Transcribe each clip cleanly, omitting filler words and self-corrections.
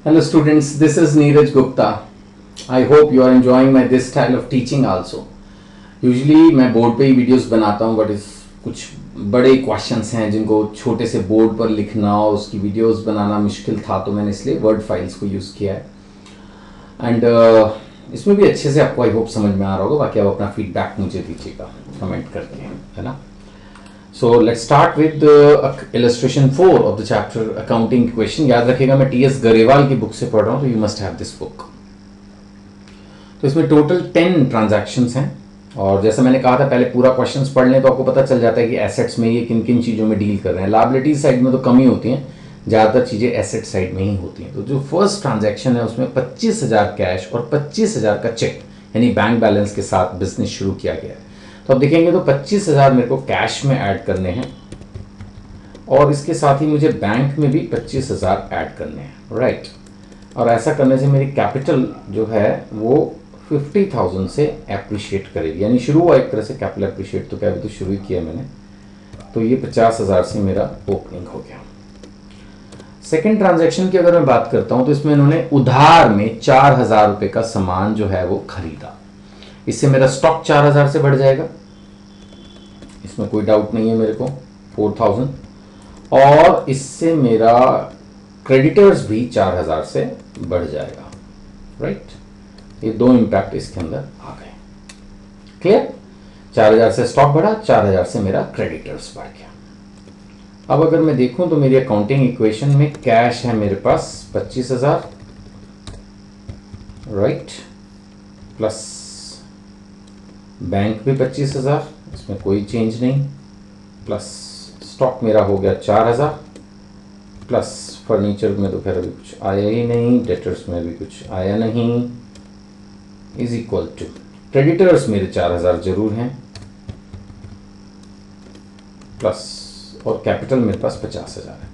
Hello students, this is Neeraj Gupta. I hope you are enjoying my this style of teaching also. Usually मैं board पे ही videos बनाता हूँ but इस कुछ बड़े क्वेश्चंस हैं जिनको छोटे से बोर्ड पर लिखना और उसकी वीडियोस बनाना मुश्किल था, तो मैंने इसलिए वर्ड फाइल्स को यूज़ किया है एंड इसमें भी अच्छे से आपको आई होप समझ में आ रहा होगा। बाकी आप अपना फीडबैक मुझे दीजिएगा कमेंट करके, है ना। So let's start with illustration 4 of the chapter accounting equation. याद रखिएगा मैं टीएस गरेवाल की बुक से पढ़ रहा हूँ, तो you must have this book. तो इसमें टोटल 10 ट्रांजैक्शंस हैं और जैसा मैंने कहा था पहले पूरा क्वेश्चंस पढ़ लें तो आपको पता चल जाता है कि एसेट्स में ये किन किन चीज़ों में डील कर रहे हैं। लायबिलिटीज साइड में तो कम ही होती हैं, ज़्यादातर चीज़ें एसेट साइड में ही होती हैं। तो जो फर्स्ट ट्रांजैक्शन है उसमें 25,000 कैश और 25,000 का चेक यानी बैंक बैलेंस के साथ बिजनेस शुरू किया गया है। तो अब देखेंगे तो 25,000 मेरे को कैश में ऐड करने हैं और इसके साथ ही मुझे बैंक में भी 25,000 ऐड करने हैं, राइट। और ऐसा करने से मेरी कैपिटल जो है वो 50,000 से एप्रिशिएट करेगी, यानी शुरू हुआ एक तरह से कैपिटल एप्रिशिएट, तो क्या अभी तो शुरू ही किया मैंने। तो ये 50,000 से मेरा ओपनिंग हो गया। सेकेंड ट्रांजैक्शन की अगर मैं बात करता हूं तो इसमें इन्होंने उधार में 4,000 रुपये का सामान जो है वो खरीदा। इससे मेरा स्टॉक 4,000 से बढ़ जाएगा, इसमें कोई डाउट नहीं है मेरे को, 4,000। और इससे मेरा क्रेडिटर्स भी 4,000 से बढ़ जाएगा, राइट। ये दो इंपैक्ट इसके अंदर आ गए, क्लियर। 4,000 से स्टॉक बढ़ा, 4,000 से मेरा क्रेडिटर्स बढ़ गया। अब अगर मैं देखूं तो मेरी अकाउंटिंग इक्वेशन में कैश है मेरे पास 25,000, राइट, प्लस बैंक भी 25,000, इसमें कोई चेंज नहीं, प्लस स्टॉक मेरा हो गया 4,000, प्लस फर्नीचर में तो खैर अभी कुछ आया ही नहीं, डेटर्स में भी कुछ आया नहीं, इज इक्वल टू क्रेडिटर्स मेरे 4,000 जरूर हैं, प्लस और कैपिटल मेरे पास 50,000 है।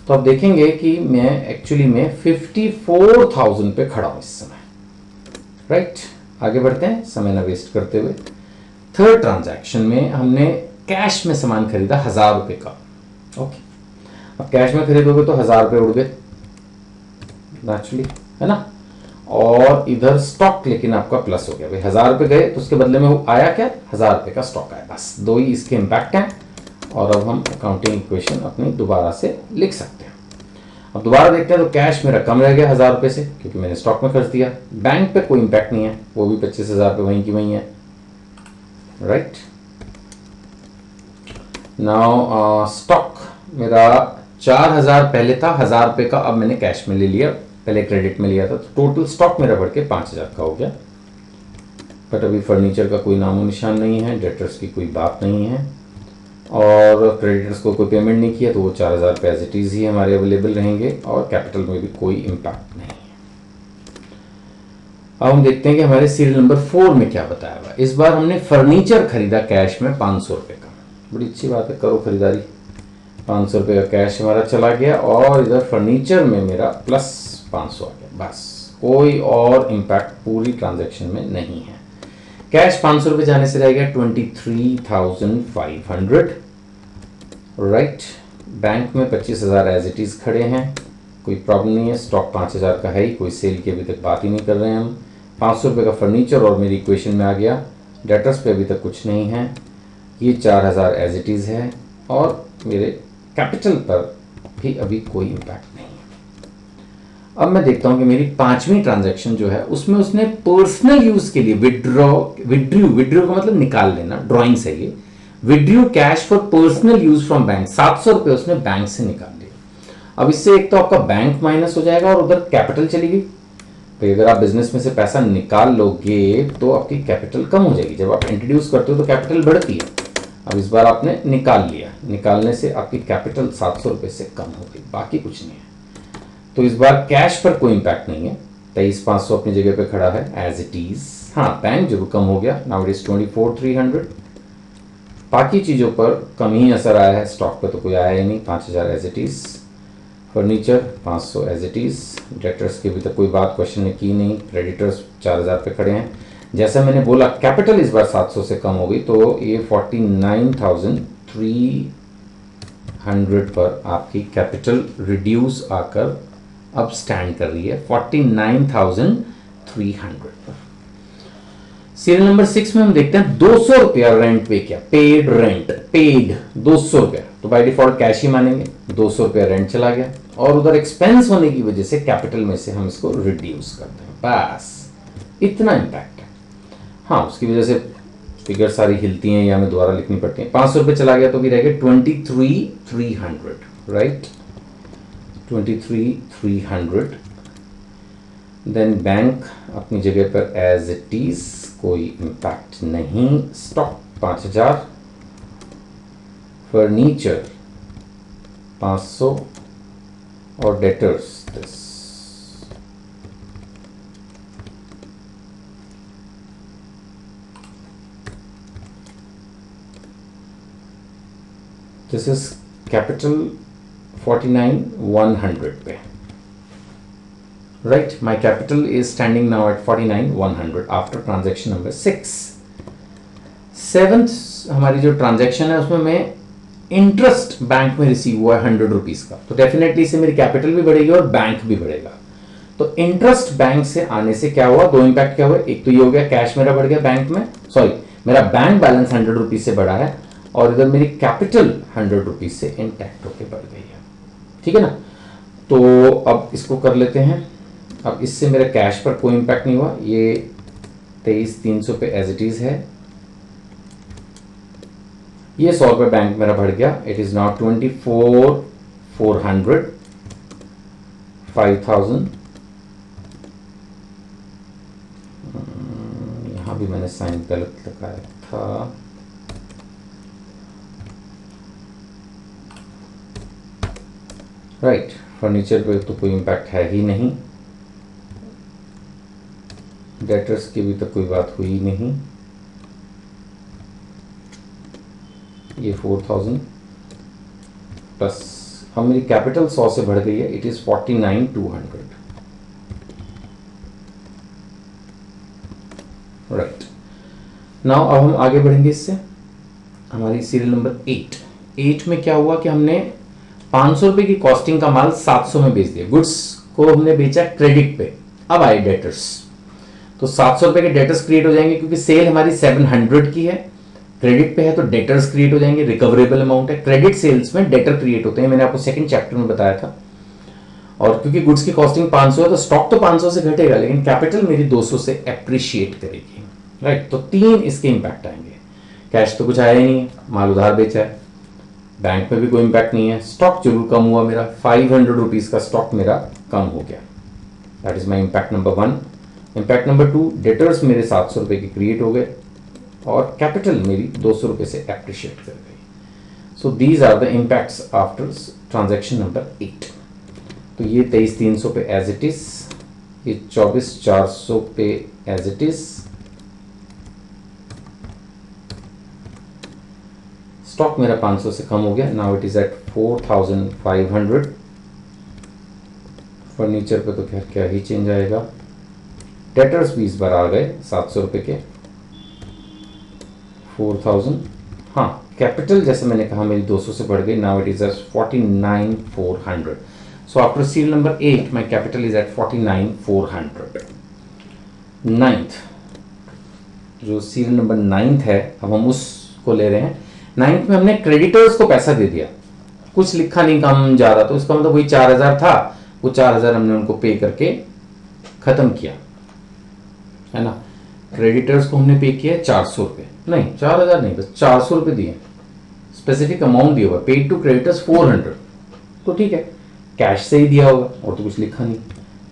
तो अब देखेंगे कि मैं एक्चुअली में 54,000 पे खड़ा हूं इस समय, राइट। आगे बढ़ते हैं समय ना वेस्ट करते हुए। थर्ड ट्रांजैक्शन में हमने कैश में सामान खरीदा 1,000 रुपये का, ओके। अब कैश में खरीदोगे तो 1,000 रुपये उड़ गए नेचुरली, है ना। और इधर स्टॉक लेकिन आपका प्लस हो गया, भाई 1,000 रुपये गए तो उसके बदले में वो आया क्या, 1,000 रुपये का स्टॉक आया, बस दो ही इसके इम्पैक्ट हैं। और अब हम अकाउंटिंग इक्वेशन अपनी दोबारा से लिख सकते हैं। अब दोबारा देखते हैं तो कैश मेरा कम रह गया 1,000 रुपये से, क्योंकि मैंने स्टॉक में खर्च दिया। बैंक पे कोई इम्पैक्ट नहीं है, वो भी 25,000 रुपये वहीं की वहीं है, राइट। नाउ स्टॉक मेरा 4,000 पहले था, 1,000 रुपये का अब मैंने कैश में ले लिया, पहले क्रेडिट में लिया था, तो टोटल स्टॉक मेरा बढ़ के 5,000 का हो गया। बट अभी फर्नीचर का कोई नामो निशान नहीं है, डेटर्स की कोई बात नहीं है, और क्रेडिटर्स को कोई पेमेंट नहीं किया, तो वो 4,000 रुपये एज इट इज़ ही हमारे अवेलेबल रहेंगे, और कैपिटल में भी कोई इम्पैक्ट नहीं है। अब हम देखते हैं कि हमारे सीरियल नंबर 4 में क्या बताया हुआ। इस बार हमने फर्नीचर खरीदा कैश में 500 रुपये का, बड़ी अच्छी बात है, करो खरीदारी। 500 रुपये का कैश हमारा चला गया और इधर फर्नीचर में मेरा प्लस 500 आ गया, बस कोई और इम्पैक्ट पूरी ट्रांजैक्शन में नहीं है। कैश 500 रुपये जाने से रह गया 23,500, राइट। बैंक में 25,000 एज इट इज़ खड़े हैं, कोई प्रॉब्लम नहीं है, स्टॉक 5,000 का है ही, कोई सेल की अभी तक बात ही नहीं कर रहे हैं हम। 500 रुपये का फर्नीचर और मेरी इक्वेशन में आ गया। डेटर्स पे अभी तक कुछ नहीं है, ये 4,000 एज इट इज़ है, और मेरे कैपिटल पर भी अभी कोई इम्पैक्ट नहीं है। अब मैं देखता हूं कि मेरी 5वीं ट्रांजैक्शन जो है उसमें उसने पर्सनल यूज के लिए विड्रू का मतलब निकाल लेना, ड्रॉइंग से ये withdrew cash for personal use from bank, 700 रुपये उसने बैंक से निकाल लिया। अब इससे एक तो आपका बैंक माइनस हो जाएगा और उधर कैपिटल चली गई। तो अगर आप बिजनेस में से पैसा निकाल लोगे तो आपकी कैपिटल कम हो जाएगी, जब आप इंट्रोड्यूस करते हो तो कैपिटल बढ़ती है। अब इस बार आपने निकाल लिया, निकालने से आपकी कैपिटल 700 रुपये से कम हो गई, बाकी कुछ नहीं है। तो इस बार कैश पर कोई इंपैक्ट नहीं है, 23,500 अपनी जगह पे खड़ा है एज इट इज। हाँ, बैंक जरूर कम हो गया, नाउ इट इज 24,300। बाकी चीज़ों पर कम ही असर आया है, स्टॉक पे तो कोई आया ही नहीं, 5,000 as it is. Furniture 500 as it is. Debtors की अभी तक कोई बात क्वेश्चन ने की नहीं, क्रेडिटर्स 4,000 पे खड़े हैं। जैसा मैंने बोला कैपिटल इस बार 700 से कम हो गई, तो ये 49,300 पर आपकी कैपिटल रिड्यूस आकर अब स्टैंड कर रही है 49,300 पर। सीरियल नंबर 6 में हम देखते हैं 200 रुपया रेंट पे किया, पेड रेंट, पेड 200 रुपया, तो बाय डिफॉल्ट कैश ही मानेंगे, 200 रुपया रेंट चला गया और उधर एक्सपेंस होने की वजह से कैपिटल में से हम इसको रिड्यूस करते हैं, बस इतना इंपैक्ट है। हाँ, उसकी वजह से फिगर सारी हिलती हैं या हमें दोबारा लिखनी पड़ती है। 500 रुपये चला गया तो भी रह गए 23,300, राइट, 23,300। देन बैंक अपनी जगह पर एज इट इज, कोई इम्पैक्ट नहीं। स्टॉक 5,000, फर्नीचर 500 और डेटर्स दिस इज कैपिटल 49,100 पे, right? My capital is standing now at 49,100 after transaction number 6. 7th हमारी जो ट्रांजैक्शन है उसमें मैं इंटरेस्ट बैंक में रिसीव हुआ है 100 रुपीज का, तो डेफिनेटली इससे मेरी कैपिटल भी बढ़ेगी और बैंक भी बढ़ेगा। तो इंटरेस्ट बैंक से आने से क्या हुआ, दो इंपैक्ट क्या हुआ, एक तो ये हो गया कैश मेरा बढ़ गया बैंक में, सॉरी मेरा बैंक बैलेंस 100 रुपीज से बढ़ा है और इधर मेरी कैपिटल 100 रुपीज से इंटैक्ट होकर बढ़ गई है, ठीक है ना। तो अब इसको कर लेते हैं। अब इससे मेरे कैश पर कोई इंपैक्ट नहीं हुआ, ये 23,300 पे एज इट इज है। ये 100 रुपये बैंक मेरा बढ़ गया, इट इज नाउ 24,400, 5,000। यहां भी मैंने साइन गलत लगाया था, राइट। फर्नीचर पे तो कोई इंपैक्ट है ही नहीं, डेटर्स की भी तो कोई बात हुई नहीं। ये 4,000 प्लस अब मेरी कैपिटल 100 से बढ़ गई है, इट इज 49,200, राइट। नाउ अब हम आगे बढ़ेंगे इससे, हमारी सीरियल नंबर 8 में क्या हुआ कि हमने 500 रुपए की कॉस्टिंग का माल 700 में बेच दिया, गुड्स को हमने बेचा क्रेडिट पे। अब आए डेटर्स, तो 700 रुपए के डेटर्स क्रिएट हो जाएंगे क्योंकि सेल हमारी 700 की है, क्रेडिट पे है तो डेटर्स क्रिएट हो जाएंगे, रिकवरेबल अमाउंट है। क्रेडिट सेल्स में डेटर क्रिएट होते हैं, मैंने आपको सेकंड चैप्टर में बताया था। और क्योंकि गुड्स की कॉस्टिंग 500 है तो स्टॉक तो 500 से घटेगा लेकिन कैपिटल मेरी 200 से एप्रिशिएट करेगी, राइट। तो 3 इसके इंपैक्ट आएंगे, कैश तो कुछ आया ही नहीं, माल उधार बेचा है, बैंक में भी कोई इंपैक्ट नहीं है, स्टॉक जरूर कम हुआ मेरा, 500 रुपीज का स्टॉक मेरा कम हो गया, that is my impact number 1। Impact number 2, debtors मेरे 700 रुपए के क्रिएट हो गए और कैपिटल मेरी 200 रुपए से एप्रिशिएट कर गई। So these are the impacts after transaction number 8। तो ये 23,300 पे एज इट इज, ये 24,400 पे एज इट इज, स्टॉक मेरा 500 से कम हो गया, now it is at 4,500। Furniture पे तो खैर क्या ही चेंज आएगा, डेटर्स भी इस बार आ गए 700 रुपए के, 4,000। हाँ, कैपिटल जैसे मैंने कहा मेरी 200 से बढ़ गई, now it is at 49,400। So after serial number 8 my capital is at 49,400। 9th, जो सीरियल नंबर 9th है, अब हम उसको ले रहे हैं। 9th में हमने क्रेडिटर्स को पैसा दे दिया, कुछ लिखा नहीं कम ज्यादा, तो इसका मतलब वही 4,000 था, वो 4,000 हमने उनको पे करके खत्म किया, है ना। क्रेडिटर्स को हमने पे किया 400 रुपये, नहीं 4,000 नहीं, बस 400 रुपये दिए, स्पेसिफिक अमाउंट दिया हुआ, पेड टू क्रेडिटर्स 400, तो ठीक है कैश से ही दिया होगा और तो कुछ लिखा नहीं,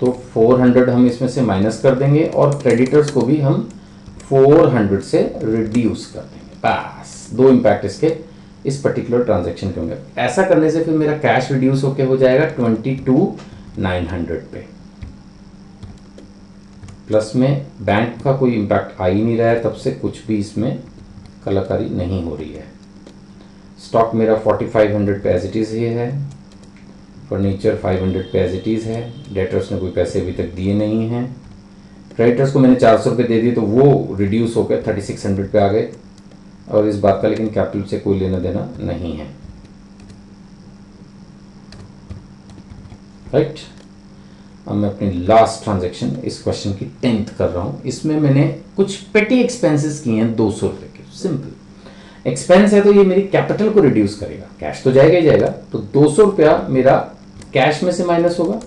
तो 400 हम इसमें से माइनस कर देंगे और क्रेडिटर्स को भी हम 400 से रिड्यूस कर देंगे, बस। 2 इंपैक्ट इसके इस पर्टिकुलर ट्रांजैक्शन के होंगे। ऐसा करने से फिर मेरा कैश रिड्यूस होके हो जाएगा 22,900 पे, प्लस में बैंक का कोई इंपैक्ट आ ही नहीं रहा है, तब से कुछ भी इसमें कलाकारी नहीं हो रही है। स्टॉक मेरा 4,500 पे एज इट इज ही है, फर्नीचर 500 पे एज इट इज है, डेटर्स ने कोई पैसे अभी तक दिए नहीं हैं, क्रेडिटर्स को मैंने 400 रुपये दे दिए तो वो रिड्यूस होकर 3,600 पे आ गए, और इस बात का लेकिन कैपिटल से कोई लेना देना नहीं है, राइट। अब मैं अपनी लास्ट ट्रांजैक्शन इस क्वेश्चन की 10th कर रहा हूँ। इसमें मैंने कुछ पेटी एक्सपेंसेस किए हैं 200 रुपये के। सिंपल एक्सपेंस है तो ये मेरी कैपिटल को रिड्यूस करेगा, कैश तो जाएगा ही जाएगा। तो 200 रुपया मेरा कैश में से माइनस होगा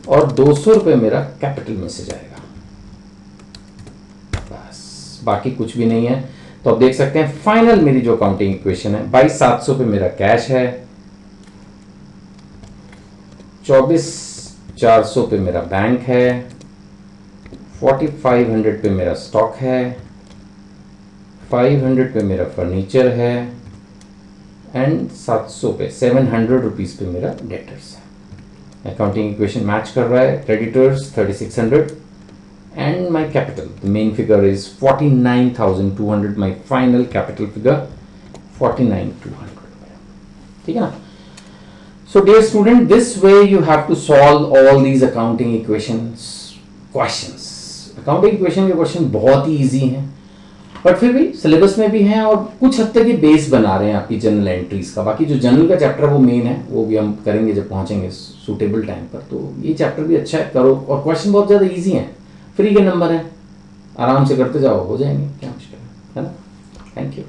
और 200 रुपये मेरा कैपिटल में से जाएगा, बस बाकी कुछ भी नहीं है। तो अब देख सकते हैं फाइनल मेरी जो अकाउंटिंग इक्वेशन है, 22,700 पे मेरा कैश है, 24,400 पे मेरा बैंक है, 4,500 पे मेरा स्टॉक है, 500 पे मेरा फर्नीचर है एंड 700 रुपीज पे मेरा डेटर्स है। अकाउंटिंग इक्वेशन मैच कर रहा है। Creditors 3,600 and my capital, the main figure is 49,200, my final capital figure 49,200, ठीक है ना। So dear student, this way you have to solve all these accounting equations questions. Accounting equation के question बहुत ही easy हैं, but फिर भी syllabus में भी हैं और कुछ हद तक ये बेस बना रहे हैं आपकी जनरल एंट्रीज का। बाकी जो जनरल का चैप्टर वो मेन है, वो भी हम करेंगे जब पहुंचेंगे सूटेबल टाइम पर। तो ये चैप्टर भी अच्छा है, करो। और क्वेश्चन बहुत ज़्यादा इजी हैं, फ्री के नंबर हैं, आराम से करते जाओ, हो जाएंगे, क्या मुश्किल है ना। Thank you.